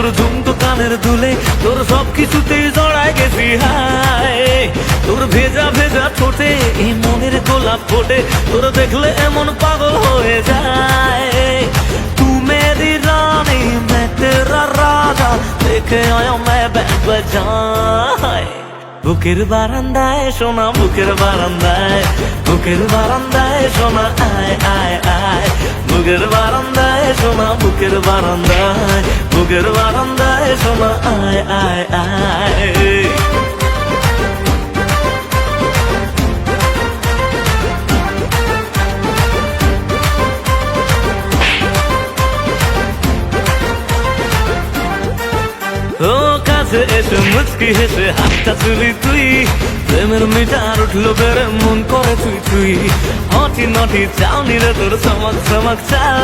তোর ঝুমকো কানের দুলে, তোর সব কিছুতেই জড়ায় গেছি হায়। তোর ভেজা ভেজা ঠোঁটে এই মনের গোলাপ ফোটে, তোর দেখলে এমন পাগল হয়ে যায়। তু মেরি রানী मैं तेरा राजा, দেখে আয়া मैं बैंड बजाए। বুকের বারান্দায় সোনা, বুকের বারান্দায়, বুকের বারান্দায় সোনা আয় আয় আয়। বুকের বারান্দায় সোনা, বুকের বারান্দায়, বুকের বারান্দায় সোনা আয় আয় আয়। ও কাছে এসে মুচকি হেসে হাতটা তুলি তুই, প্রেমের মিটার উঠলো বেড়ে মন করে তুই তুই। হটি নটি চাউনি রে তোর চমক চমক চাল,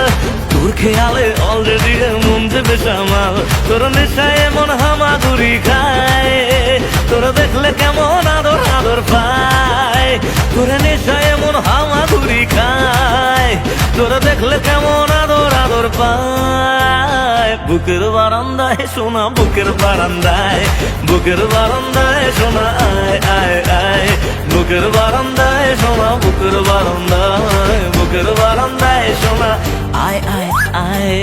তোর খেয়ালে অলরেডি মন যে বেসামাল। তোর নেশায় এমন হামাগুড়ি খায়, তোর দেখলে কেমন আদর আদর পায়। তোর নেশায় এমন হামাগুড়ি খায়, তোর দেখলে কেমন আদর আদর পায়। বুকের বারান্দায় সোনা, বুকের বারান্দায়, বুকের বারান্দায় সোনা আয় আয় আয়। বুকের বারান্দায় সোনা, বুকের বারান্দায়, বুকের বারান্দায় সোনা আয় আয় আয়।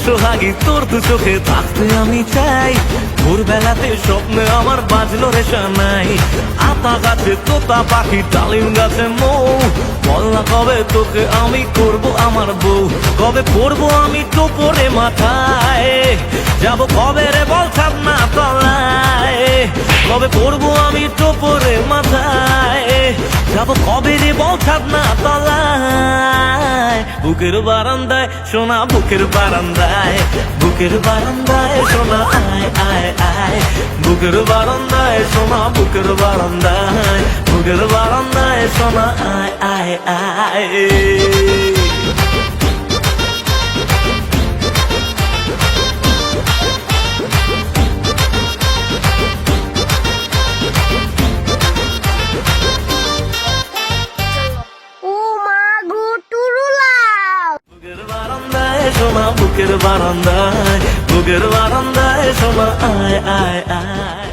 সোহাগী তোর দু চোখে থাকতে আমি চাই, ভোরবেলাতে স্বপ্নে আমার বাজলো রে সানাই। আতা গাছে তোতা পাখি, ডালিম গাছে মৌ, বল না কবে তোকে আমি করব আমার বউ। কবে পড়বো আমি টোপরে মাথায়, যাবো কবে রে বল ছাদনা তলায়। কবে পড়বো আমি টোপরে মাথায়, যাবো কবে রে বল ছাদনা তলায়। বুকের বারান্দায় সোনা, বুকের বারান্দায়, বুকের বারান্দায় সোনা আয় আয় আয়। বুকের বারান্দায় সোনা, বুকের বারান্দায়, বুকের বারান্দায় সোনা আয় আয় আয়। সোনা বুকের বারান্দায়, বুকের বারান্দায় সোনা আয় আয় আয়।